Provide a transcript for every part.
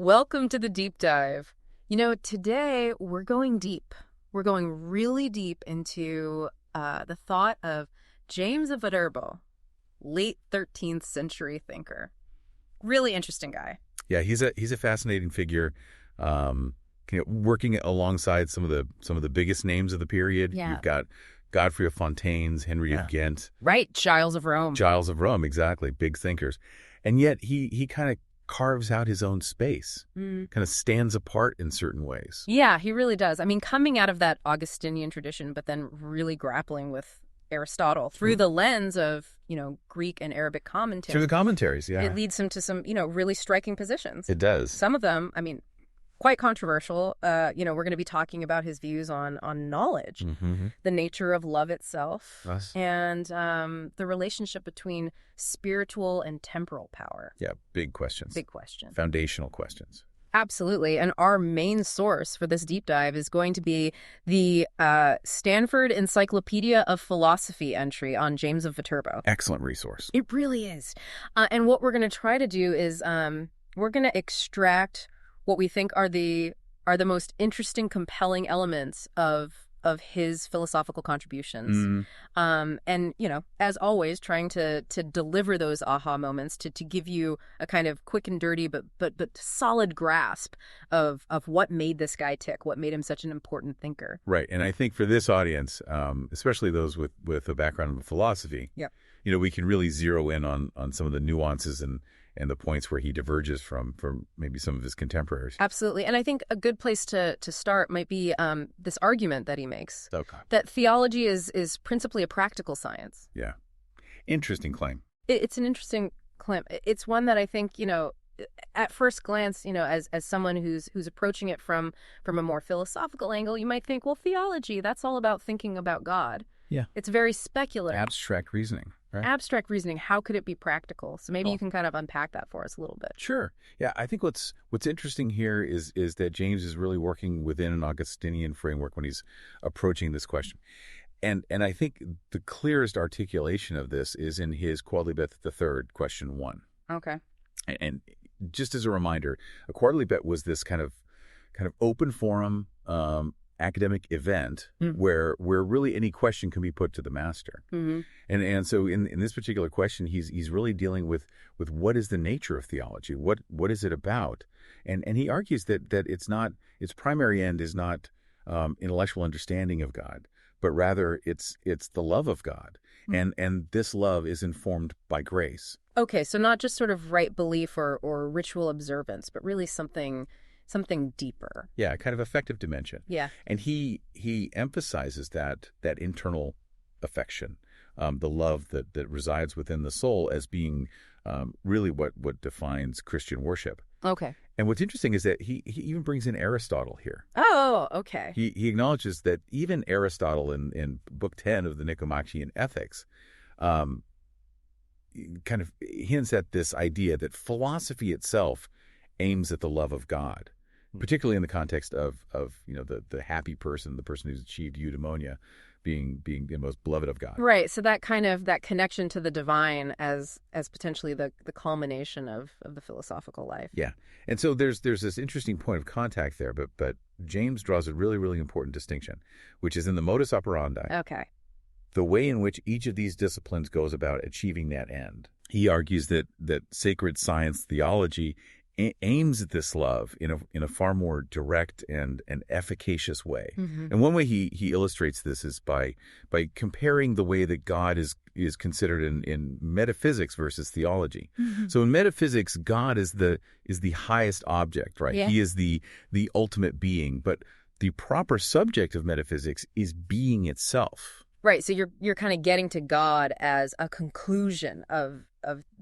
Welcome to the deep dive. Today we're going deep. We're going really deep into the thought of James of Viterbo, late 13th century thinker. Really interesting guy. Yeah, he's a fascinating figure, working alongside some of the biggest names of the period. Yeah. You've got Godfrey of Fontaine's, Henry of Ghent. Right, Giles of Rome. Giles of Rome, exactly, big thinkers. And yet he kind of carves out his own space, kind of stands apart in certain ways. Yeah, he really does. I mean, coming out of that Augustinian tradition, but then really grappling with Aristotle through the lens of, Greek and Arabic commentary. Through the commentaries, yeah. It leads him to some, really striking positions. It does. Some of them, quite controversial. We're going to be talking about his views on knowledge, the nature of love itself, and the relationship between spiritual and temporal power. Yeah, big questions. Big question. Foundational questions. Absolutely. And our main source for this deep dive is going to be the Stanford Encyclopedia of Philosophy entry on James of Viterbo. Excellent resource. It really is. And what we're going to try to do is we're going to extract what we think are the most interesting, compelling elements of his philosophical contributions. And, as always, trying to deliver those aha moments to give you a kind of quick and dirty but solid grasp of what made this guy tick, what made him such an important thinker. Right. And I think for this audience, especially those with a background in philosophy, we can really zero in on some of the nuances and the points where he diverges from maybe some of his contemporaries. Absolutely. And I think a good place to start might be this argument that he makes, that theology is principally a practical science. Yeah. Interesting claim. It's an interesting claim. It's one that I think, at first glance, as someone who's approaching it from a more philosophical angle, you might think, well, theology, that's all about thinking about God. Yeah. It's very speculative. Abstract reasoning, right? Abstract reasoning. How could it be practical? So maybe you can kind of unpack that for us a little bit. Sure. Yeah, I think what's interesting here is that James is really working within an Augustinian framework when he's approaching this question. And I think the clearest articulation of this is in his Quodlibet III, question 1. Okay. And just as a reminder, a Quodlibet was this kind of open forum academic event where really any question can be put to the master. And so in this particular question, he's really dealing with what is the nature of theology? What is it about? And he argues that its primary end is not intellectual understanding of God, but rather it's the love of God. And this love is informed by grace. Okay, so not just sort of right belief or ritual observance, but really something deeper. Yeah, kind of affective dimension. Yeah. And he emphasizes that internal affection, the love that resides within the soul as being really what defines Christian worship. Okay. And what's interesting is that he even brings in Aristotle here. Oh, okay. He acknowledges that even Aristotle in Book 10 of the Nicomachean Ethics kind of hints at this idea that philosophy itself aims at the love of God, particularly in the context of the happy person, the person who's achieved eudaimonia, being the most beloved of God. Right. So that connection to the divine as potentially the culmination of the philosophical life. Yeah. And so there's this interesting point of contact there, but James draws a really, really important distinction, which is in the modus operandi. Okay. The way in which each of these disciplines goes about achieving that end. He argues that sacred science theology aims at this love in a far more direct and efficacious way. And one way he illustrates this is by comparing the way that God is considered in metaphysics versus theology. So in metaphysics, God is the highest object, right? Yeah. He is the ultimate being, but the proper subject of metaphysics is being itself. Right. So you're kind of getting to God as a conclusion of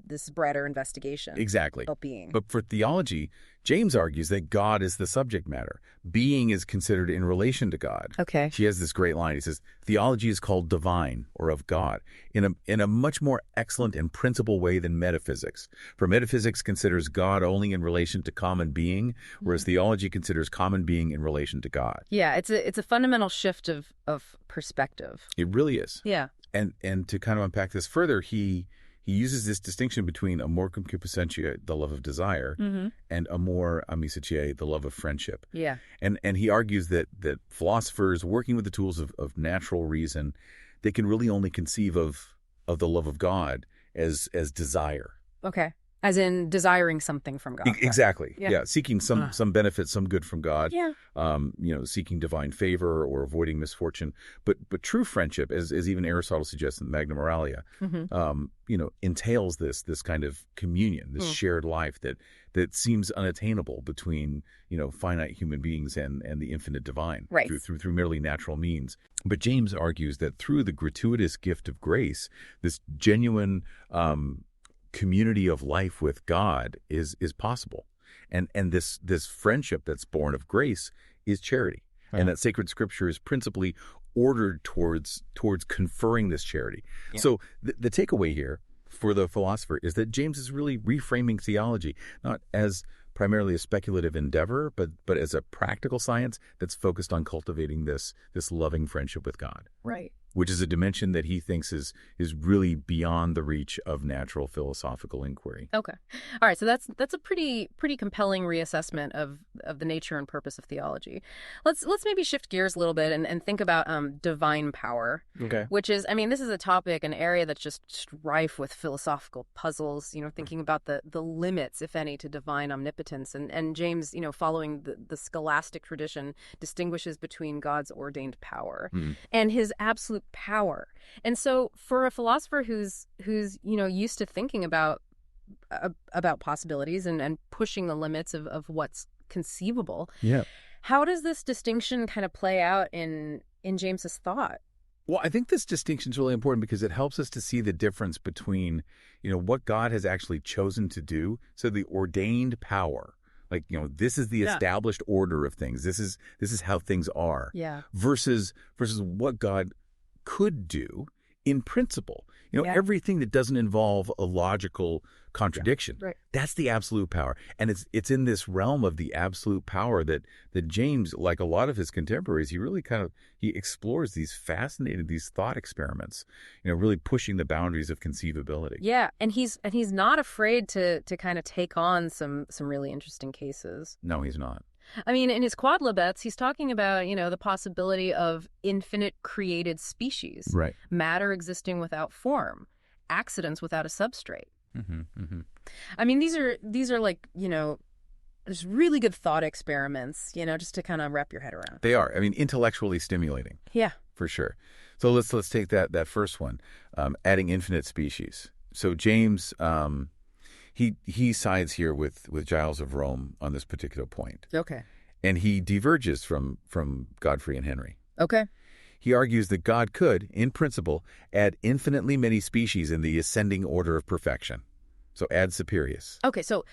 this broader investigation. Exactly. Of being. But for theology, James argues that God is the subject matter. Being is considered in relation to God. Okay. He has this great line. He says, theology is called divine or of God in a much more excellent and principal way than metaphysics. For metaphysics considers God only in relation to common being, whereas theology considers common being in relation to God. Yeah, it's a fundamental shift of perspective. It really is. Yeah. And to kind of unpack this further, he he uses this distinction between amor concupiscentia, the love of desire, and amor amicitiae, the love of friendship. Yeah. And he argues that philosophers working with the tools of natural reason, they can really only conceive of the love of God as desire. Okay. As in desiring something from God. Exactly. Yeah. Yeah. Seeking some benefit, some good from God. Yeah. Seeking divine favor or avoiding misfortune. But true friendship, as even Aristotle suggests in Magna Moralia, entails this kind of communion, this shared life that seems unattainable between, finite human beings and the infinite divine. Right. Through merely natural means. But James argues that through the gratuitous gift of grace, this genuine community of life with God is possible, and this friendship that's born of grace is charity, and that sacred scripture is principally ordered towards conferring this charity. Yeah. So the takeaway here for the philosopher is that James is really reframing theology not as primarily a speculative endeavor, but as a practical science that's focused on cultivating this loving friendship with God. Right. Which is a dimension that he thinks is really beyond the reach of natural philosophical inquiry. Okay. All right. So that's a pretty compelling reassessment of the nature and purpose of theology. Let's maybe shift gears a little bit and think about divine power. Okay. Which is, this is a topic, an area that's just rife with philosophical puzzles, thinking about the limits, if any, to divine omnipotence. And James, following the scholastic tradition, distinguishes between God's ordained power and his absolute power. And so for a philosopher who's used to thinking about possibilities and pushing the limits of what's conceivable, how does this distinction kind of play out in James's thought? Well, I think this distinction is really important because it helps us to see the difference between, what God has actually chosen to do. So the ordained power, like, this is the established order of things. This is how things are. Yeah. Versus what God could do in principle. Everything that doesn't involve a logical contradiction. Right. That's the absolute power. And it's in this realm of the absolute power that James, like a lot of his contemporaries, he really he explores these thought experiments, really pushing the boundaries of conceivability. Yeah, and he's not afraid to kind of take on some really interesting cases. No, he's not. In his quadlibets, he's talking about, the possibility of infinite created species, right? Matter existing without form, accidents without a substrate. Mm-hmm, mm-hmm. These are like, there's really good thought experiments, just to kind of wrap your head around. They are. Intellectually stimulating. Yeah, for sure. So let's take that first one, adding infinite species. So James, he sides here with Giles of Rome on this particular point. Okay. And he diverges from Godfrey and Henry. Okay. He argues that God could, in principle, add infinitely many species in the ascending order of perfection. So ad superius. Okay, so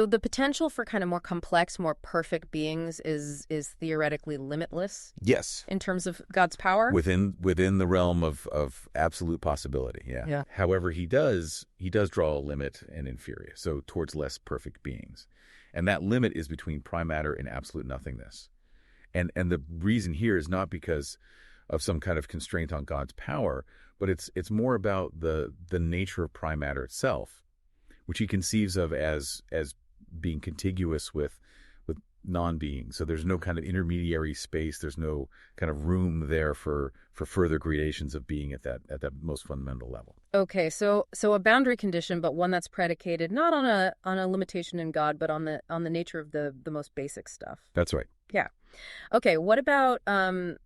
the potential for kind of more complex, more perfect beings is theoretically limitless? Yes. In terms of God's power? Within the realm of absolute possibility, yeah. However, he does draw a limit and inferior, so towards less perfect beings. And that limit is between prime matter and absolute nothingness. And the reason here is not because of some kind of constraint on God's power, but it's more about the nature of prime matter itself, which he conceives of as being contiguous with non-being. So there's no kind of intermediary space. There's no kind of room there for further gradations of being at that most fundamental level. Okay, so a boundary condition, but one that's predicated not on a limitation in God, but on the nature of the most basic stuff. That's right. Yeah. Okay, what about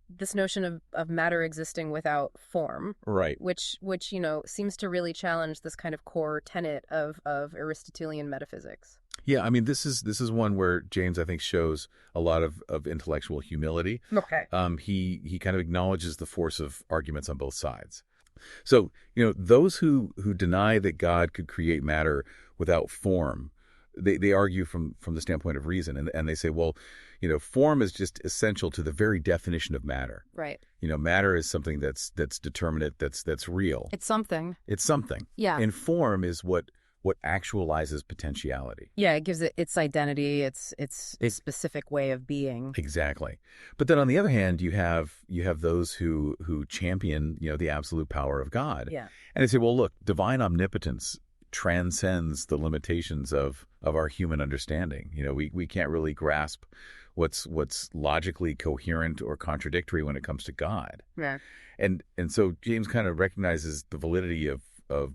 this notion of matter existing without form? Right. Which seems to really challenge this kind of core tenet of Aristotelian metaphysics. Yeah, this is one where James, I think, shows a lot of intellectual humility. Okay. He kind of acknowledges the force of arguments on both sides. So, those who deny that God could create matter without form, they argue from the standpoint of reason, and they say, well, form is just essential to the very definition of matter. Right. Matter is something that's determinate, that's real. It's something. It's something. Yeah. And form is what what actualizes potentiality. Yeah, it gives it its identity, its specific way of being. Exactly. But then on the other hand, you have those who champion, the absolute power of God. Yeah. And they say, well, look, divine omnipotence transcends the limitations of our human understanding. We can't really grasp what's logically coherent or contradictory when it comes to God. Yeah. And so James kind of recognizes the validity of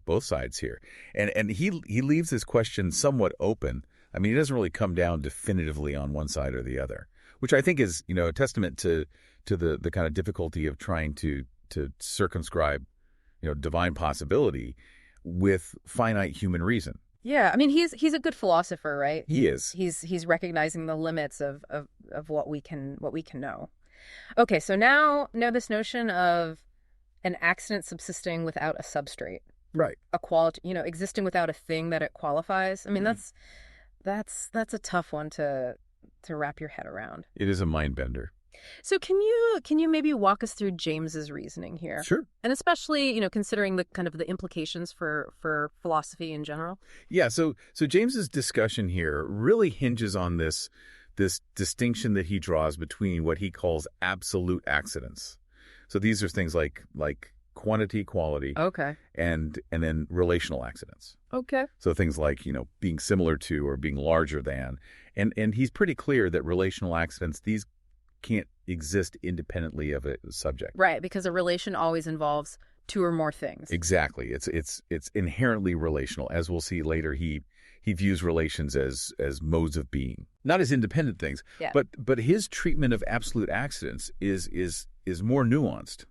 both sides here. And he leaves this question somewhat open. I mean, he doesn't really come down definitively on one side or the other, which I think is, a testament to the kind of difficulty of trying to circumscribe, divine possibility with finite human reason. Yeah, I mean, he's a good philosopher, right? He is. He's recognizing the limits of what we can know. Okay, so now this notion of an accident subsisting without a substrate. Right. A quality, existing without a thing that it qualifies. I mean, that's a tough one to wrap your head around. It is a mind bender. So can you maybe walk us through James's reasoning here? Sure. And especially, considering the kind of the implications for philosophy in general? Yeah, so James's discussion here really hinges on this distinction that he draws between what he calls absolute accidents. So these are things like quantity, quality, okay, and then relational accidents. Okay. So things like, being similar to or being larger than. And he's pretty clear that relational accidents, these can't exist independently of a subject. Right, because a relation always involves two or more things. Exactly. It's inherently relational. As we'll see later, he views relations as modes of being, not as independent things. Yeah. But his treatment of absolute accidents is more nuanced,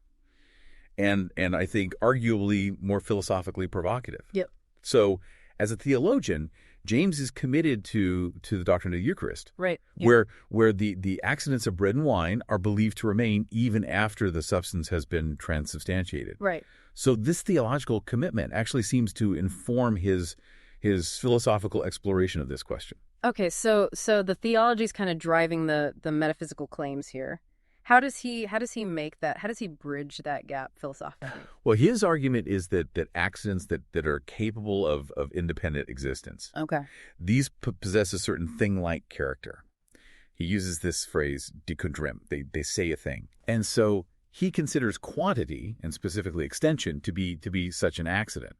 and I think arguably more philosophically provocative. Yep. So as a theologian, James is committed to the doctrine of the Eucharist, right? Yep. Where the accidents of bread and wine are believed to remain even after the substance has been transubstantiated. Right. So this theological commitment actually seems to inform his philosophical exploration of this question. Okay, so the theology is kind of driving the metaphysical claims here. How does he make that? How does he bridge that gap philosophically? Well, his argument is that accidents that are capable of independent existence. Okay. These possess a certain thing-like character. He uses this phrase "decundrim." They say a thing, and so he considers quantity and specifically extension to be such an accident.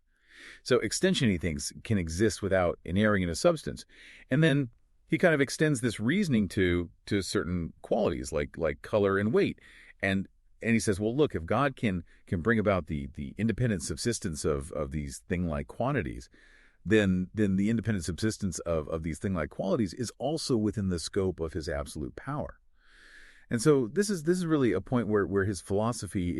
So extension-y things can exist without inerring in a substance, and then he kind of extends this reasoning to certain qualities like color and weight. And he says, well, look, if God can bring about the independent subsistence of these thing-like quantities, then the independent subsistence of these thing-like qualities is also within the scope of his absolute power. And so this is really a point where his philosophy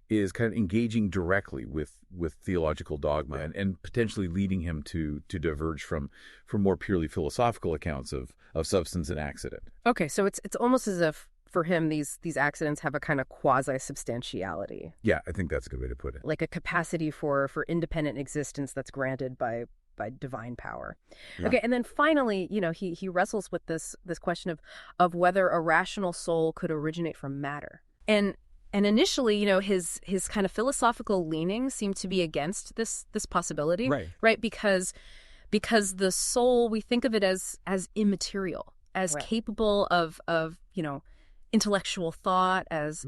is kind of engaging directly with theological dogma and potentially leading him to diverge from more purely philosophical accounts of substance and accident. Okay, so it's almost as if for him these accidents have a kind of quasi-substantiality. Yeah, I think that's a good way to put it. Like a capacity for independent existence that's granted by divine power. Yeah. Okay, and then finally, he wrestles with this question of whether a rational soul could originate from matter. And initially, his kind of philosophical leanings seem to be against this possibility, right? Because the soul, we think of it as immaterial, as capable of intellectual thought, as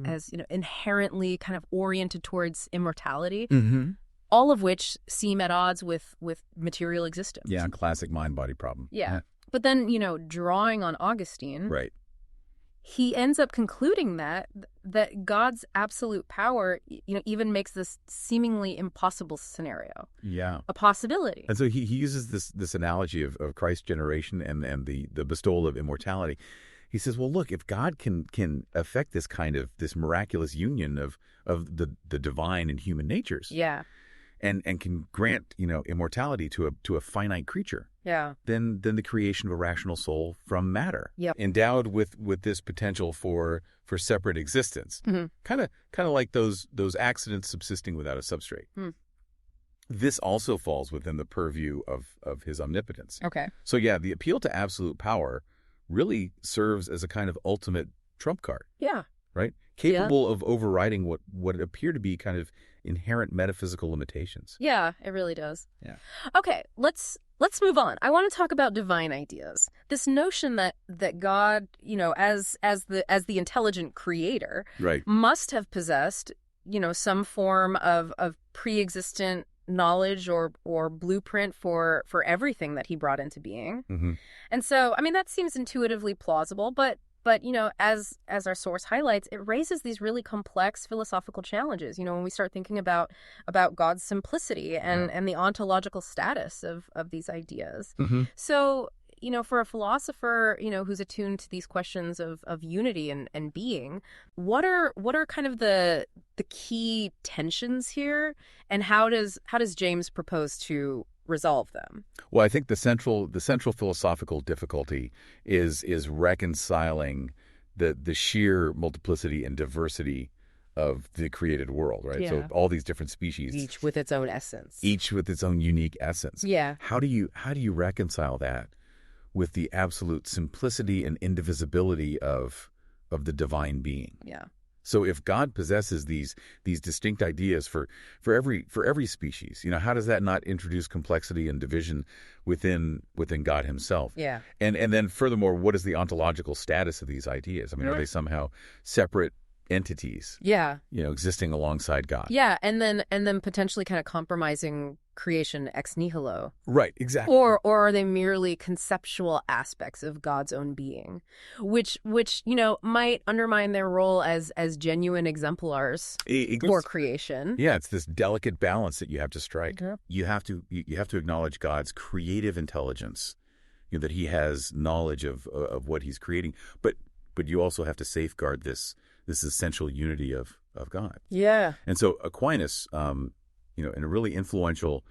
inherently kind of oriented towards immortality. Mm-hmm. All of which seem at odds with material existence. Yeah, classic mind-body problem. Yeah. But then, drawing on Augustine, right, he ends up concluding that God's absolute power, even makes this seemingly impossible scenario. Yeah. A possibility. And so he uses this analogy of Christ's generation and the bestowal of immortality. He says, well, look, if God can affect this miraculous union of the divine and human natures. Yeah. And can grant, immortality to a finite creature. Yeah. Then the creation of a rational soul from matter. Yep. Endowed with this potential for separate existence. Mm-hmm. Kind of like those accidents subsisting without a substrate. Mm. This also falls within the purview of his omnipotence. Okay. So yeah, the appeal to absolute power really serves as a kind of ultimate trump card. Yeah. right? Capable of overriding what appear to be kind of inherent metaphysical limitations. Yeah, it really does. Yeah. Okay, let's move on. I want to talk about divine ideas. This notion that God, as the intelligent creator, Right. must have possessed, some form of pre-existent knowledge or blueprint for everything that he brought into being. Mm-hmm. And so, I mean, that seems intuitively plausible, but as our source highlights, it raises these really complex philosophical challenges. When we start thinking about God's simplicity and the ontological status of these ideas. Mm-hmm. So, for a philosopher, who's attuned to these questions of unity and being, what are kind of the key tensions here, and how does James propose to resolve them? Well, I think the central philosophical difficulty is reconciling the sheer multiplicity and diversity of the created world, right? Yeah. So all these different species, Each with its own essence. each with its own unique essence. Yeah. How do you reconcile that with the absolute simplicity and indivisibility of the divine being? Yeah. So if God possesses these distinct ideas for every species, how does that not introduce complexity and division within God himself? Yeah. And then furthermore, what is the ontological status of these ideas? I mean, are they somehow separate entities? Yeah. Existing alongside God? Yeah, and then potentially kind of compromising creation ex nihilo. Right, exactly. Or are they merely conceptual aspects of God's own being, which might undermine their role as genuine exemplars for creation? Yeah, it's this delicate balance that you have to strike. Yeah. You have to acknowledge God's creative intelligence, that he has knowledge of what he's creating, but you also have to safeguard this essential unity of God. Yeah. And so Aquinas, in a really influential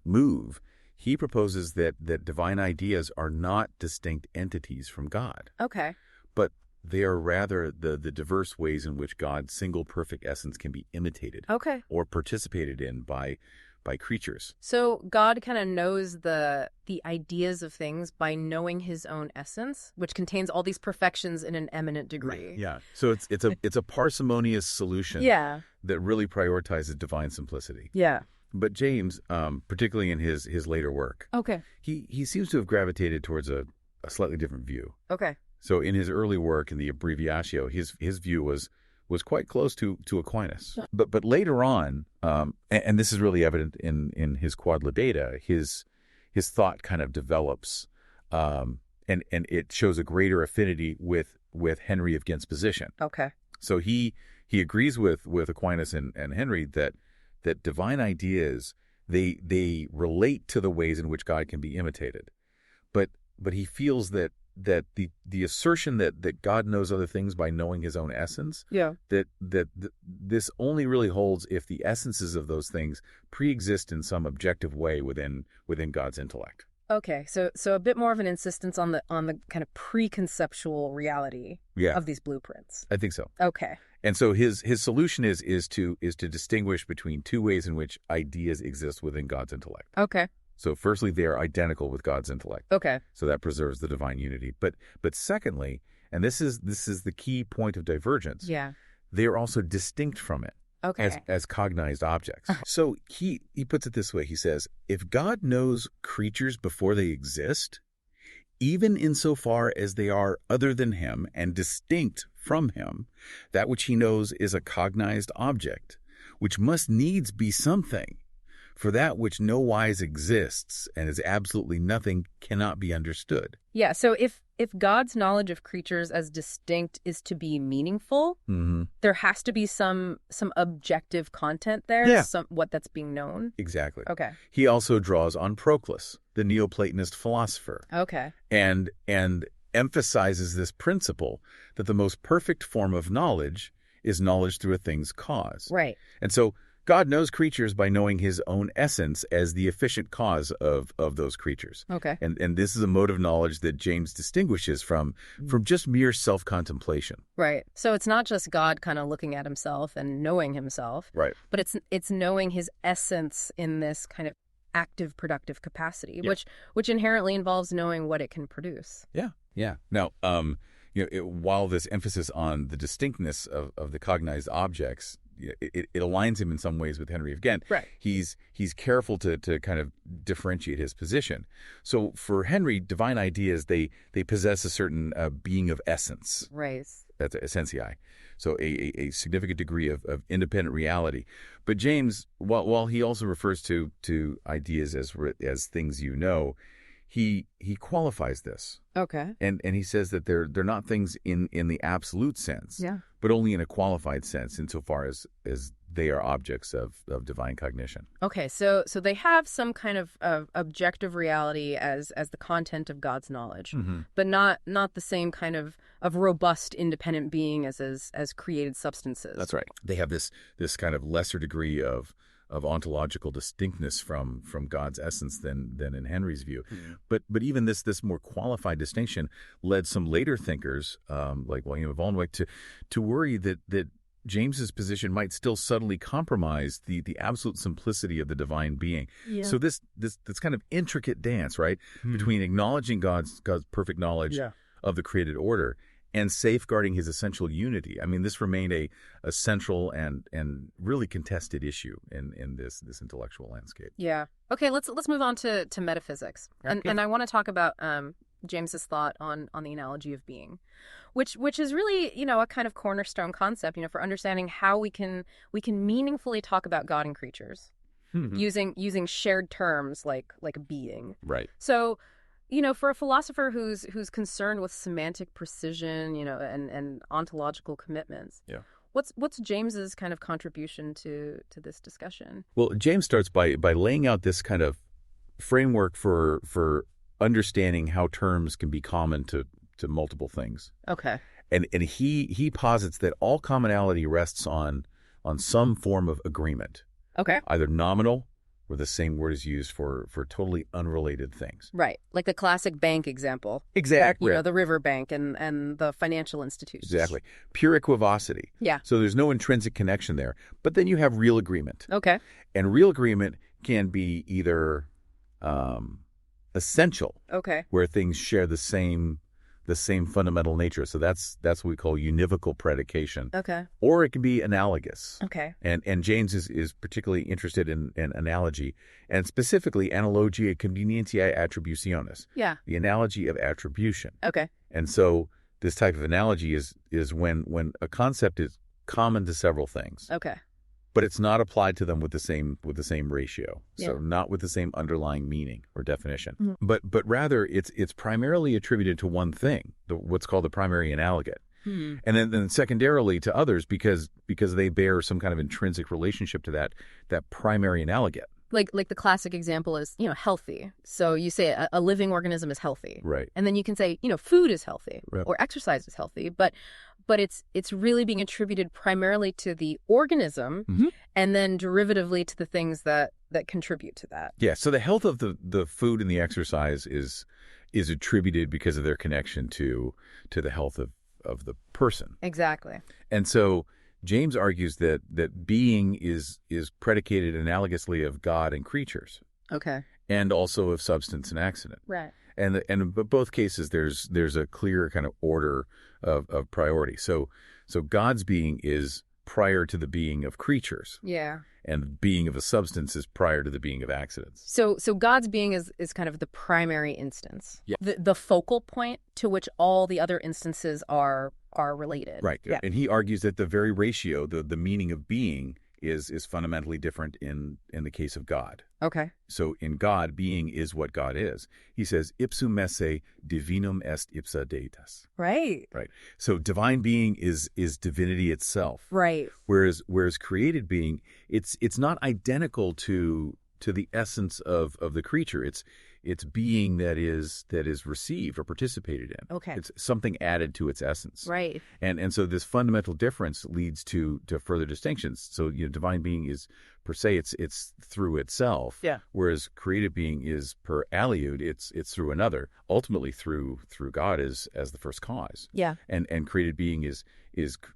move, he proposes that divine ideas are not distinct entities from God. Okay. But they are rather the diverse ways in which God's single perfect essence can be imitated. Okay. Or participated in by creatures. So God kind of knows the ideas of things by knowing his own essence, which contains all these perfections in an eminent degree. Right. Yeah. So it's a parsimonious solution. Yeah. That really prioritizes divine simplicity. Yeah. But James, particularly in his later work, Okay. he seems to have gravitated towards a slightly different view. Okay. So in his early work in the Abbreviatio, his view was quite close to Aquinas. But later on, and this is really evident in his Quadlidata, his thought kind of develops, and it shows a greater affinity with Henry of Ghent's position. Okay. So he agrees with Aquinas and Henry that divine ideas they relate to the ways in which God can be imitated, but he feels that the assertion that God knows other things by knowing his own essence, that this only really holds if the essences of those things pre-exist in some objective way within God's intellect. Okay, so a bit more of an insistence on the kind of preconceptual reality of these blueprints. I think so. Okay. And so his solution is to distinguish between two ways in which ideas exist within God's intellect. Okay. So firstly, they are identical with God's intellect. Okay. So that preserves the divine unity. But secondly, and this is the key point of divergence. Yeah. They are also distinct from it. Okay. As cognized objects. So he puts it this way. He says, if God knows creatures before they exist, even insofar as they are other than him and distinct from him, that which he knows is a cognized object, which must needs be something. For that which no wise exists and is absolutely nothing cannot be understood. Yeah, so if God's knowledge of creatures as distinct is to be meaningful, there has to be some objective content there, what that's being known. Exactly. Okay. He also draws on Proclus, the Neoplatonist philosopher. Okay. And emphasizes this principle that the most perfect form of knowledge is knowledge through a thing's cause. Right. And so God knows creatures by knowing his own essence as the efficient cause of those creatures. Okay. And this is a mode of knowledge that James distinguishes from just mere self-contemplation. Right. So it's not just God kind of looking at himself and knowing himself. Right. But it's knowing his essence in this kind of active, productive capacity, which inherently involves knowing what it can produce. Yeah. Yeah. Now, while this emphasis on the distinctness of the cognized objects, it aligns him in some ways with Henry. Again, right. He's careful to kind of differentiate his position. So for Henry, divine ideas, they possess a certain being of essence. Right. That's essentiae. So a significant degree of independent reality. But James, while he also refers to ideas as things he qualifies this. Okay. And he says that they're not things in the absolute sense, but only in a qualified sense insofar as they are objects of divine cognition. Okay, so they have some kind of objective reality as the content of God's knowledge, but not the same kind of robust independent being as created substances. That's right. They have this kind of lesser degree of ontological distinctness from God's essence than in Henry's view. But even this more qualified distinction led some later thinkers, like William of Alnwick, to worry that James's position might still subtly compromise the absolute simplicity of the divine being. Yeah. So this kind of intricate dance, right, between acknowledging God's perfect knowledge of the created order and safeguarding his essential unity. I mean, this remained a central and really contested issue in this intellectual landscape. Yeah. Okay, let's move on to metaphysics. Okay. And I want to talk about James's thought on the analogy of being, which is really, a kind of cornerstone concept, for understanding how we can meaningfully talk about God and creatures using shared terms like being. Right. So, for a philosopher who's concerned with semantic precision, and ontological commitments. Yeah. What's James's kind of contribution to this discussion? Well, James starts by laying out this kind of framework for understanding how terms can be common to multiple things. Okay. And he posits that all commonality rests on some form of agreement. Okay. Either nominal, where the same word is used for totally unrelated things. Right. Like the classic bank example. Exactly. The river bank and the financial institutions. Exactly. Pure equivocity. Yeah. So there's no intrinsic connection there. But then you have real agreement. Okay. And real agreement can be either essential. Okay. Where things share the same fundamental nature. So that's what we call univocal predication. Okay. Or it can be analogous. Okay. And James is particularly interested in analogy, and specifically analogia convenientiae attributionis. Yeah. The analogy of attribution. Okay. And so this type of analogy is when a concept is common to several things. Okay. But it's not applied to them with the same ratio. Yeah. So not with the same underlying meaning or definition. Mm-hmm. But rather it's primarily attributed to one thing, what's called the primary analogate. Hmm. And then secondarily to others because they bear some kind of intrinsic relationship to that primary analogate. Like the classic example is, healthy. So you say a living organism is healthy. Right. And then you can say, food is healthy, right, or exercise is healthy. But it's really being attributed primarily to the organism, and then derivatively to the things that contribute to that. Yeah. So the health of the food and the exercise is attributed because of their connection to the health of the person. Exactly. And so James argues that being is predicated analogously of God and creatures. Okay. And also of substance and accident. Right. And in both cases there's a clear kind of order of priority. So God's being is prior to the being of creatures. Yeah. And the being of a substance is prior to the being of accidents. So God's being is kind of the primary instance. Yeah. The focal point to which all the other instances are related. Right. Yeah. And he argues that the very ratio, the meaning of being is fundamentally different in the case of God. Okay. So in God, being is what God is. He says, ipsum esse divinum est ipsa deitas. Right. Right. So divine being is divinity itself. Right. Whereas created being, it's not identical to the essence of the creature. It's being that is received or participated in. Okay. It's something added to its essence. Right. And so this fundamental difference leads to further distinctions. So divine being is per se. It's through itself. Yeah. Whereas created being is per aliud. It's through another. Ultimately through God as the first cause. Yeah. And created being is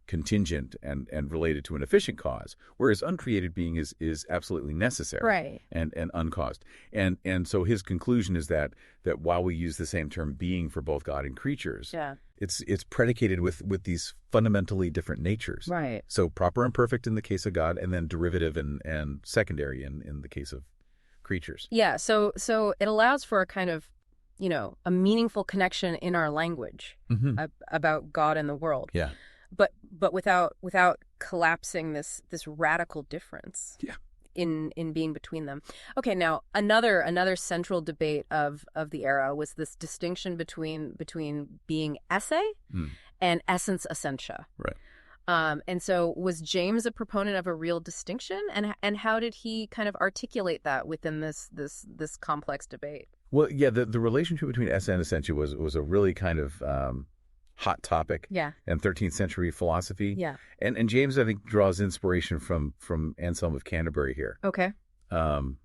contingent and related to an efficient cause. Whereas uncreated being is absolutely necessary. Right. And uncaused. And so his conclusion is that while we use the same term being for both God and creatures, Yeah. it's predicated with these fundamentally different natures. Right. So proper and perfect in the case of God, and then derivative and secondary in the case of creatures. Yeah. So it allows for a kind of, a meaningful connection in our language about God and the world. Yeah. But without collapsing this radical difference. Yeah. In being between them. Okay, now another central debate of the era was this distinction between being esse and essence essentia. Right. And so was James a proponent of a real distinction, and how did he kind of articulate that within this complex debate? Well, yeah, the relationship between esse and essentia was a really kind of hot topic in 13th century philosophy. Yeah. And James, I think, draws inspiration from Anselm of Canterbury here. Okay. And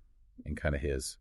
kind of his